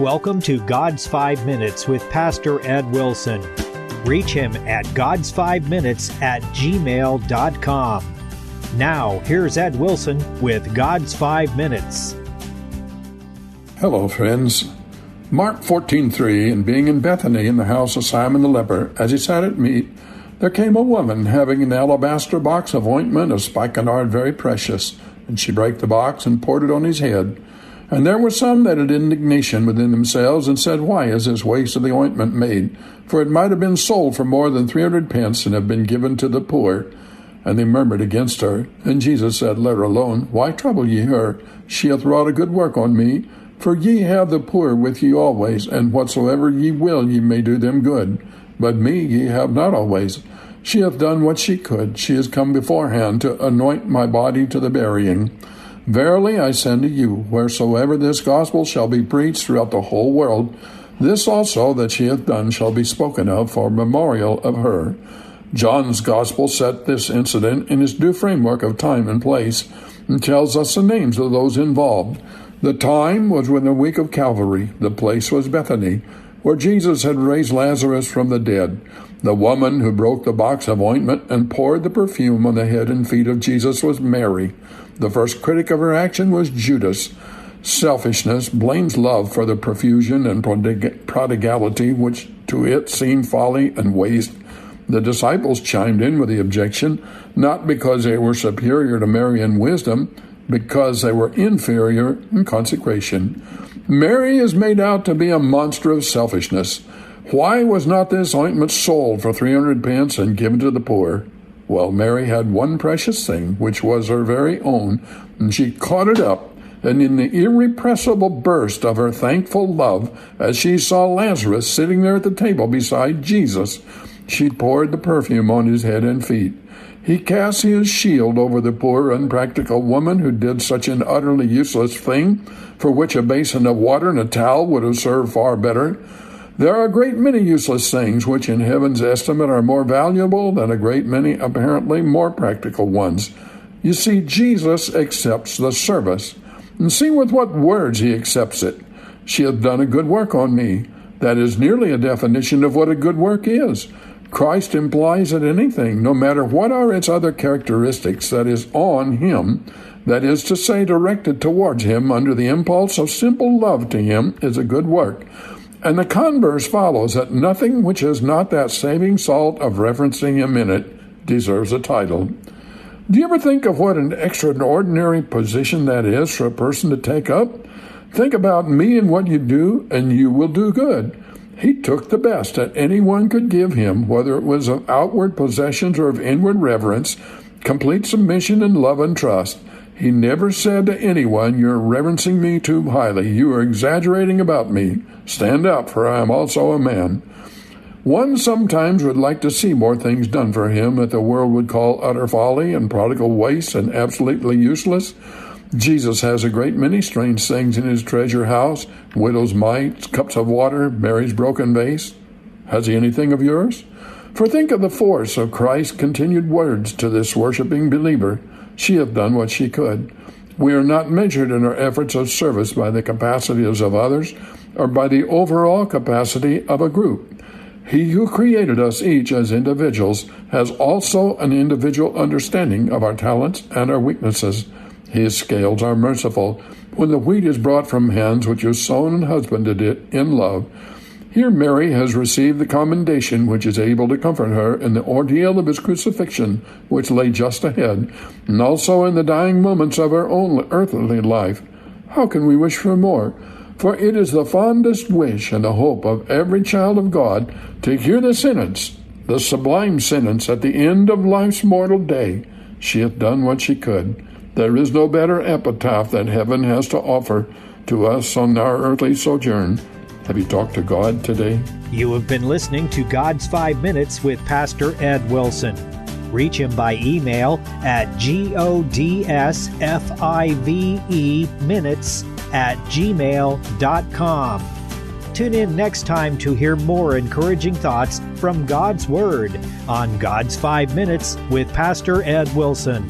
welcome to God's 5 Minutes with Pastor Ed Wilson. Reach him at gods5minutes@gmail.com. Now, here's Ed Wilson with God's 5 Minutes. Hello, friends. Mark 14:3, and being in Bethany in the house of Simon the leper, as he sat at meat, there came a woman having an alabaster box of ointment of spikenard very precious, and she brake the box and poured it on his head. And there were some that had indignation within themselves, and said, Why is this waste of the ointment made? For it might have been sold for more than 300 pence, and have been given to the poor. And they murmured against her. And Jesus said, Let her alone. Why trouble ye her? She hath wrought a good work on me. For ye have the poor with you always, and whatsoever ye will ye may do them good. But me ye have not always. She hath done what she could. She is come beforehand to anoint my body to the burying. Verily I say unto you, wheresoever this gospel shall be preached throughout the whole world, this also that she hath done shall be spoken of for memorial of her. John's gospel set this incident in its due framework of time and place, and tells us the names of those involved. The time was within the week of Calvary. The place was Bethany, where Jesus had raised Lazarus from the dead. The woman who broke the box of ointment and poured the perfume on the head and feet of Jesus was Mary. The first critic of her action was Judas. Selfishness blames love for the profusion and prodigality which to it seemed folly and waste. The disciples chimed in with the objection, not because they were superior to Mary in wisdom, because they were inferior in consecration. Mary is made out to be a monster of selfishness. Why was not this ointment sold for 300 pence and given to the poor? Well, Mary had one precious thing, which was her very own, and she caught it up, and in the irrepressible burst of her thankful love, as she saw Lazarus sitting there at the table beside Jesus, she poured the perfume on his head and feet. He cast his shield over the poor, unpractical woman who did such an utterly useless thing, for which a basin of water and a towel would have served far better. There are a great many useless things which in heaven's estimate are more valuable than a great many apparently more practical ones. You see, Jesus accepts the service. And see with what words he accepts it. She hath done a good work on me. That is nearly a definition of what a good work is. Christ implies that anything, no matter what are its other characteristics, that is on him, that is to say, directed towards him under the impulse of simple love to him, is a good work. And the converse follows that nothing which is not that saving salt of referencing him in it deserves a title. Do you ever think of what an extraordinary position that is for a person to take up? Think about me and what you do, and you will do good. He took the best that anyone could give him, whether it was of outward possessions or of inward reverence, complete submission and love and trust. He never said to anyone, You're reverencing me too highly. You are exaggerating about me. Stand up, for I am also a man. One sometimes would like to see more things done for him that the world would call utter folly and prodigal waste and absolutely useless. Jesus has a great many strange things in his treasure house, widow's mites, cups of water, Mary's broken vase. Has he anything of yours? For think of the force of Christ's continued words to this worshiping believer. She hath done what she could. We are not measured in our efforts of service by the capacities of others or by the overall capacity of a group. He who created us each as individuals has also an individual understanding of our talents and our weaknesses. His scales are merciful. When the wheat is brought from hands which are sown and husbanded it in love, here Mary has received the commendation which is able to comfort her in the ordeal of his crucifixion, which lay just ahead, and also in the dying moments of her own earthly life. How can we wish for more? For it is the fondest wish and the hope of every child of God to hear the sentence, the sublime sentence at the end of life's mortal day, She hath done what she could. There is no better epitaph that heaven has to offer to us on our earthly sojourn. Have you talked to God today? You have been listening to God's 5 Minutes with Pastor Ed Wilson. Reach him by email at godsfiveminutes@gmail.com. Tune in next time to hear more encouraging thoughts from God's Word on God's 5 Minutes with Pastor Ed Wilson.